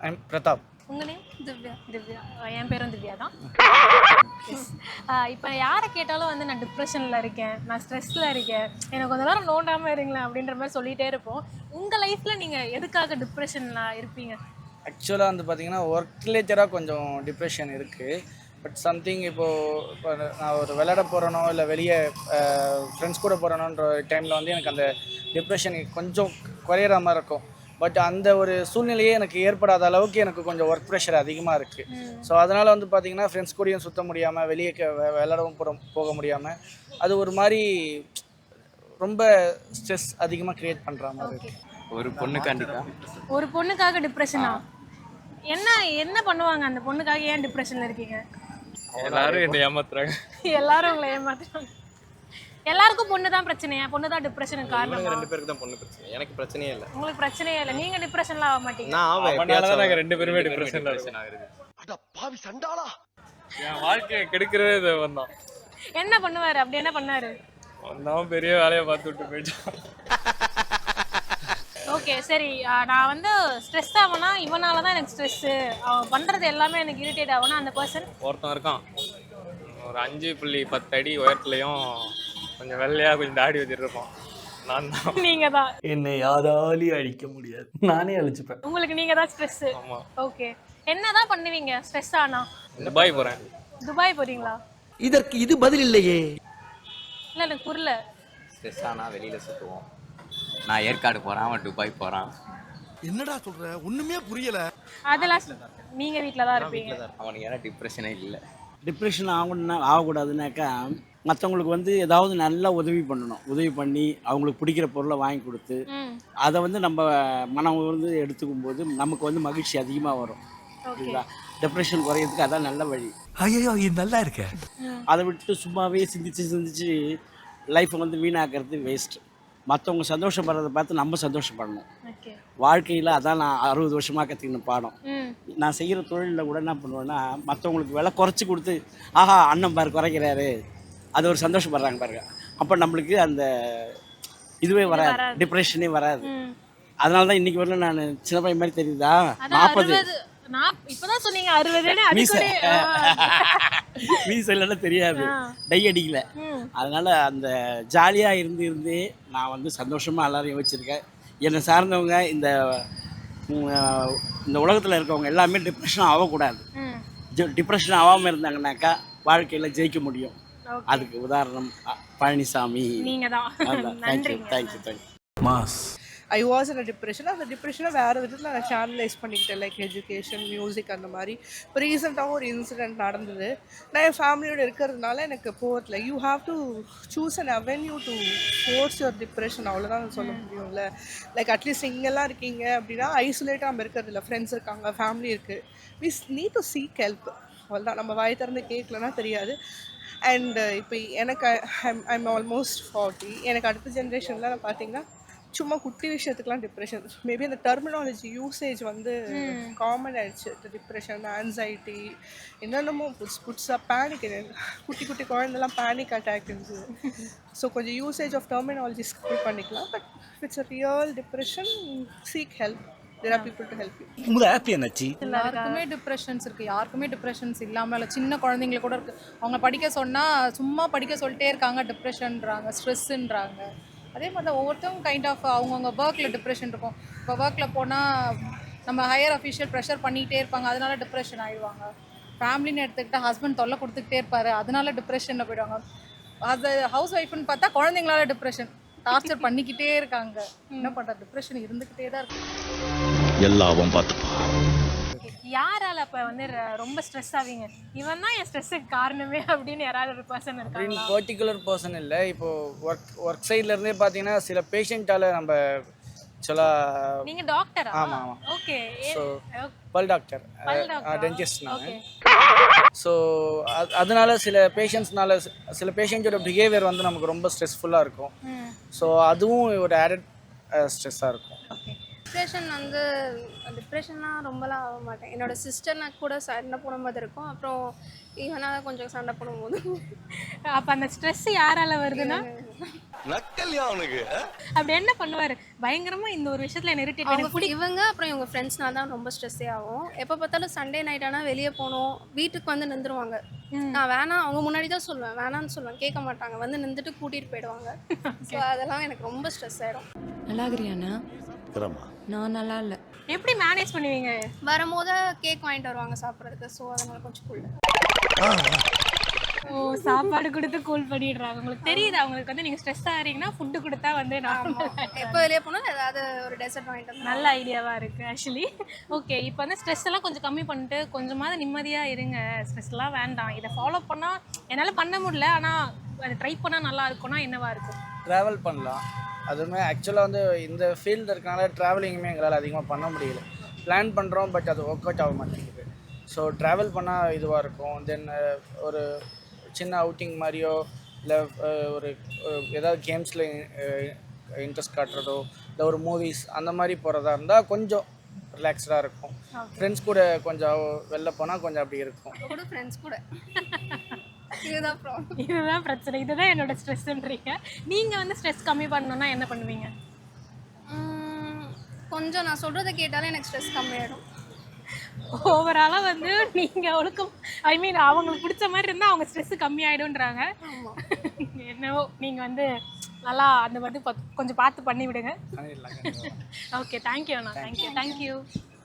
I'm Pratap. உங்கள் name? Divya. Divya, என் பேரும் திவ்யா தான். இப்போ யாரை கேட்டாலும் வந்து நான் டிப்ரெஷனில் இருக்கேன், நான் ஸ்ட்ரெஸ்ஸில் இருக்கேன், எனக்கு கொஞ்ச நேரம் நோண்டாமல் இருங்களேன் அப்படின்ற மாதிரி சொல்லிகிட்டே இருப்போம். உங்கள் லைஃப்பில் நீங்கள் எதுக்காக டிப்ரெஷனில் இருப்பீங்க? ஆக்சுவலாக வந்து பார்த்தீங்கன்னா ஒர்க் ரிலேட்டடாக கொஞ்சம் டிப்ரெஷன் இருக்குது. பட் சம்திங் இப்போ நான் ஒரு விளையாட போகிறேனோ இல்லை வெளியே ஃப்ரெண்ட்ஸ் கூட போகிறேனோன்ற டைமில் வந்து எனக்கு அந்த டிப்ரெஷன் கொஞ்சம் குறையிற மாதிரி இருக்கும். பட் அந்த ஒரு சூழ்நிலையே எனக்கு ஏற்படாத அளவுக்கு எனக்கு கொஞ்சம் ஒர்க் ப்ரெஷர் அதிகமாக இருக்குது. ஸோ அதனால் வந்து பார்த்திங்கன்னா ஃப்ரெண்ட்ஸ் கூடயும் சுற்ற முடியாமல் வெளியே விளையாடவும் போக முடியாமல் அது ஒரு மாதிரி ரொம்ப ஸ்ட்ரெஸ் அதிகமாக க்ரியேட் பண்ணுற மாதிரி இருக்குது. ஒரு பொண்ணுக்காண்டிக்கா? ஒரு பொண்ணுக்காக டிப்ரெஷனா? என்ன என்ன பண்ணுவாங்க அந்த பொண்ணுக்காக? ஏன் டிப்ரெஷனில் இருக்கீங்க? எல்லாரும் என்னை ஏமாத்துறாங்க. எல்லாரும் உங்களை ஏமாத்துறாங்க. எல்லாருக்கும் பொண்ணு தான் பிரச்சனையா? பொண்ணு தான் டிப்ரெஷனுக்கு காரணம்? ரெண்டு பேருக்கு தான் பொண்ணு பிரச்சனை, எனக்கு பிரச்சனையே இல்லை. உங்களுக்கு பிரச்சனையே இல்லை, நீங்க டிப்ரெஷன்ல ஆக மாட்டீங்க. நான் ஆவேன். நாங்க ரெண்டு பேருமே டிப்ரெஷன்ல ஆகுது. அட பாவி சண்டாளா, என் வாழ்க்கையை கெடுக்கிறதே இது வந்தான். என்ன பண்ணுவாரு? அப்படி என்ன பண்ணாரு? வந்தவன் பெரிய வேலையை பார்த்து விட்டு போயிட்டான். ஓகே சரி, நான் வந்து ஸ்ட்ரெஸ் ஆகனா இவனால தான் எனக்கு ஸ்ட்ரெஸ்ஸு, அவன் பண்ணுறது எல்லாமே எனக்கு இரிட்டேட் ஆகனா அந்த பர்சன் ஒருத்தன் இருக்கான், ஒரு 5.10 அடி உயரத்துலையும் கொஞ்சம் வெள்ளையாக கொஞ்சம் தாடி வச்சுட்டு இருப்பான். நான் தான். நீங்கள் தான். என்னை யாராலையும் அழிக்க முடியாது, நானே அழிச்சுப்பேன். உங்களுக்கு நீங்கள் தான் ஸ்ட்ரெஸ்ஸு. ஆமாம். ஓகே, என்ன தான் பண்ணுவீங்க ஸ்ட்ரெஸ் ஆனால்? துபாய் போகிறேன். துபாய் போகிறீங்களா? இதற்கு இது பதில் இல்லையே. இல்லை எனக்கு புரியல. ஸ்ட்ரெஸ் ஆனால் வெளியில் சுற்றுவோம். நான் ஏற்காடு போகிறேன், அவன் துபாய் போகிறான். என்னடா சொல்ற, ஒண்ணுமே புரியல. அதெல்லாம் நீங்கள் வீட்டில் தான் இருப்பீங்க. அவனுக்கு ஏன்னா டிப்ரெஷனே இல்லை. டிப்ரெஷன் ஆகக்கூடாதுனாக்கா மற்றவங்களுக்கு வந்து ஏதாவது நல்லா உதவி பண்ணணும். உதவி பண்ணி அவங்களுக்கு பிடிக்கிற பொருளை வாங்கி கொடுத்து அதை வந்து நம்ம மனம் வந்து எடுத்துக்கும் போது நமக்கு வந்து மகிழ்ச்சி அதிகமாக வரும். சரிங்களா? டிப்ரெஷன் குறையிறதுக்கு அதான் நல்ல வழி. ஐயோ இது நல்லா இருக்க. அதை விட்டு சும்மாவே சிந்திச்சு லைஃப்பை வந்து வீணாக்கிறது வேஸ்ட்டு. மற்றவங்க சந்தோஷப்படுறதை பார்த்து நம்ம சந்தோஷப்படணும். வாழ்க்கையில் அதான் நான் 60 வருஷமாக கற்றுக்கின பாடம். நான் செய்கிற தொழிலில் கூட என்ன பண்ணுவேன்னா, மற்றவங்களுக்கு விலை குறைச்சி கொடுத்து ஆஹா அண்ணன் பாரு குறைக்கிறாரு, அது ஒரு சந்தோஷப்படுறாங்க பாருங்க, அப்போ நம்மளுக்கு அந்த இதுவே வராது, டிப்ரெஷனே வராது. அதனால தான் இன்றைக்கி வரல நான் சின்ன பையன் மாதிரி தெரியுதா, 40 இப்பதான் சொன்னீங்க 60 மீசெல்லாம் தெரியாது, டை அடிக்கல. அதனால அந்த ஜாலியாக இருந்தே நான் வந்து சந்தோஷமாக எல்லாரையும் வச்சுருக்கேன். என்னை சார்ந்தவங்க இந்த உலகத்தில் இருக்கவங்க எல்லாமே டிப்ரெஷன் ஆகக்கூடாது. டிப்ரெஷன் ஆகாமல் இருந்தாங்கன்னாக்கா வாழ்க்கையில் ஜெயிக்க முடியும். அதுக்கு உதாரணம் Palaniswami. Thank you. Mass I was in a depression. அந்த டிப்ரெஷனை வேறு விதத்தில் நான் சேனலைஸ் பண்ணிக்கிட்டேன், லைக் எஜுகேஷன், மியூசிக் அந்த மாதிரி. இப்போ ரீசெண்டாகவும் ஒரு இன்சிடெண்ட் நடந்தது. நான் என் ஃபேமிலியோடு இருக்கிறதுனால எனக்கு போகிறதுல you have to choose an avenue to force your depression, அவ்வளோதான் சொல்ல முடியும்ல. லைக் அட்லீஸ்ட் இங்கெல்லாம் இருக்கீங்க அப்படின்னா ஐசோலேட்டாக நம்ம இருக்கிறது இல்லை, ஃப்ரெண்ட்ஸ் இருக்காங்க, ஃபேமிலி இருக்குது. We need to seek help. அவ்வளோதான், நம்ம வாய் திறந்து கேட்கலன்னா தெரியாது. அண்ட் இப்போ எனக்கு ஐம் ஆல்மோஸ்ட் 40. எனக்கு அடுத்த ஜென்ரேஷனில் நான் பார்த்தீங்கன்னா சும்மா குட்டி விஷயத்துக்குலாம் டிப்ரெஷன். மேபி அந்த டெர்மினாலஜி யூசேஜ் வந்து காமன் ஆயிடுச்சு. டிப்ரெஷன், ஆன்சைட்டி, என்னென்னமோ புதுசாக பேனிக், குட்டி குட்டி குழந்தைலாம் பேனிக் அட்டாக் இருந்துச்சு. ஸோ கொஞ்சம் யூசேஜ் ஆஃப் டெர்மினாலஜிஸ் கம்மி பண்ணிக்கலாம். But it's a real depression, seek help. There are people to help you. உங்களுக்கு ஹாப்பி என்னாச்சு? எல்லாருக்குமே டிப்ரெஷன்ஸ் இருக்குது, யாருக்குமே டிப்ரெஷன்ஸ் இல்லாமல் இல்லை. சின்ன குழந்தைங்களுக்கு கூட இருக்குது. அவங்க படிக்க சொன்னால் சும்மா படிக்க சொல்லிட்டே இருக்காங்க, டிப்ரெஷன்றாங்க, ஸ்ட்ரெஸ்ஸுன்றாங்க. அதே மாதிரி தான் ஒவ்வொருத்தவங்க கைண்ட் ஆஃப் அவங்கவுங்க ஒர்க்கில் டிப்ரெஷன் இருக்கும். இப்போ ஒர்க்கில் போனால் நம்ம ஹையர் அஃபிஷியல் ப்ரெஷர் பண்ணிகிட்டே இருப்பாங்க, அதனால டிப்ரெஷன் ஆகிடுவாங்க. ஃபேமிலின்னு எடுத்துக்கிட்டால் ஹஸ்பண்ட் தொல்லை கொடுத்துக்கிட்டே இருப்பார், அதனால டிப்ரெஷனில் போயிடுவாங்க. அது ஹவுஸ் ஒய்ஃப்னு பார்த்தா குழந்தைங்களால டிப்ரெஷன் டார்ச்சர் பண்ணிக்கிட்டே இருக்காங்க. என்ன பண்ணுறது, டிப்ரெஷன் இருந்துக்கிட்டே தான் இருக்கு. எல்லாவும் பார்த்துப்பா. யாரால அப்போ வந்து ரொம்ப ஸ்ட்ரெஸ் ஆவீங்க, இவன் தான் என் ஸ்ட்ரெஸ்ஸுக்கு காரணமே அப்படின்னு யாராவது ஒரு பர்சன் இருக்காங்க? பர்டிகுலர் பர்சன் இல்லை. இப்போது ஒர்க் சைட்லேருந்தே பார்த்தீங்கன்னா சில பேஷண்ட்டால் நம்ம ஆக்சுவலாக. நீங்கள் டாக்டரா? ஆமாம் ஆமாம். ஓகே. ஸோ பல் டாக்டர், டென்டிஸ்ட் நான். ஸோ அதனால சில பேஷண்ட்ஸோட பிஹேவியர் வந்து நமக்கு ரொம்ப ஸ்ட்ரெஸ்ஃபுல்லாக இருக்கும். ஸோ அதுவும் ஒரு ஆடட் ஸ்ட்ரெஸ்ஸாக இருக்கும். டிப்ரெஷன் வந்து டிப்ரெஷன்லாம் ரொம்பலாம் ஆக மாட்டேன். என்னோடய சிஸ்டர்னா கூட சண்டை போடும்போது இருக்கும், அப்புறம் ஈவனாக கொஞ்சம் சண்டை போடும்போது. அப்போ அந்த ஸ்ட்ரெஸ் யாரால வருதுன்னா நக்கல்யா அவனுக்கு அப்படி என்ன பண்ணுவாரு பயங்கரமா இந்த ஒரு விஷயத்துல என்ன இரிட்டேட் அவங்க எனக்கு பிடிக்கும் இவங்க அப்புறம் இவங்க ஃப்ரெண்ட்ஸ்னால் தான் ரொம்ப ஸ்ட்ரெஸ்ஸே ஆகும். எப்போ பார்த்தாலும் சண்டே நைட் ஆனால் வெளியே போகணும், வீட்டுக்கு வந்து நின்றுருவாங்க. நான் வேணாம், அவங்க முன்னாடி தான் சொல்லுவேன், வேணான்னு சொல்லுவேன், கேட்க மாட்டாங்க, வந்து நின்றுட்டு கூட்டிகிட்டு போயிடுவாங்க. ஸோ அதெல்லாம் எனக்கு ரொம்ப ஸ்ட்ரெஸ் ஆகிடும். நல்லா இருக்கிறியாண்ணா? நான் நல்லா இல்லை. எப்படி மேனேஜ் பண்ணுவீங்க? வரும்போது கேக் வாங்கிட்டு வருவாங்க சாப்பிட்றதுக்கு. ஸோ அதனால கொஞ்சம் கூல். ஓ சாப்பாடு கொடுத்து கூல் பண்ணிடுறாங்க. உங்களுக்கு தெரியுது அவங்களுக்கு வந்து நீங்கள் ஸ்ட்ரெஸ் ஆகிறீங்கன்னா ஃபுட்டு கொடுத்தா வந்து நான் எப்போ வெளியே போனால் ஏதாவது ஒரு டெசர்ட் வாங்கிட்டு வந்து. நல்ல ஐடியாவாக இருக்குது ஆக்சுவலி. ஓகே, இப்போ வந்து ஸ்ட்ரெஸ் எல்லாம் கொஞ்சம் கம்மி பண்ணிட்டு கொஞ்சமாவது நிம்மதியாக இருங்க. ஸ்ட்ரெஸ்லாம் வேண்டாம். இதை ஃபாலோ பண்ணால் என்னால் பண்ண முடியல, ஆனால் அதை ட்ரை பண்ணால் நல்லா இருக்கும்னா என்னவா இருக்கும்? ட்ராவல் பண்ணலாம். அதுவுமே ஆக்சுவலாக வந்து இந்த ஃபீல்டு இருக்கனால ட்ராவலிங்குமே எங்களால் அதிகமாக பண்ண முடியல. பிளான் பண்ணுறோம், பட் அது ஒர்க் அவுட் ஆக மாட்டேங்குது. ஸோ ட்ராவல் பண்ணால் இதுவாக இருக்கும். தென் ஒரு சின்ன அவுட்டிங் மாதிரியோ இல்லை ஒரு ஏதாவது கேம்ஸில் இன்ட்ரெஸ்ட் காட்டுறதோ இல்லை ஒரு மூவிஸ் அந்த மாதிரி போகிறதா இருந்தால் கொஞ்சம் ரிலாக்ஸ்டாக இருக்கும். ஃப்ரெண்ட்ஸ் கூட கொஞ்சம் வெளில போனால் கொஞ்சம் அப்படி இருக்கும். கூட ஃப்ரெண்ட்ஸ் கூட இதுதான் ப்ராப்ளம். இதுதான் பிரச்சனை. இதுதான் என்னோட ஸ்ட்ரெஸ்ன்றீங்க. நீங்கள் வந்து ஸ்ட்ரெஸ் கம்மி பண்ணணுன்னா என்ன பண்ணுவீங்க? கொஞ்சம் நான் சொல்கிறத கேட்டாலே எனக்கு ஸ்ட்ரெஸ் கம்மியாயிடும். ஓவராலாக வந்து நீங்கள் ஒழுக்கம் ஐ மீன் அவங்களுக்கு பிடிச்ச மாதிரி இருந்தால் அவங்க ஸ்ட்ரெஸ்ஸு கம்மியாயிடும்ன்றாங்க. என்னவோ நீங்கள் வந்து நல்லா அந்த மாதிரி கொஞ்சம் பார்த்து பண்ணி விடுங்க. ஓகே, தேங்க்யூ அண்ணா. தேங்க்யூ.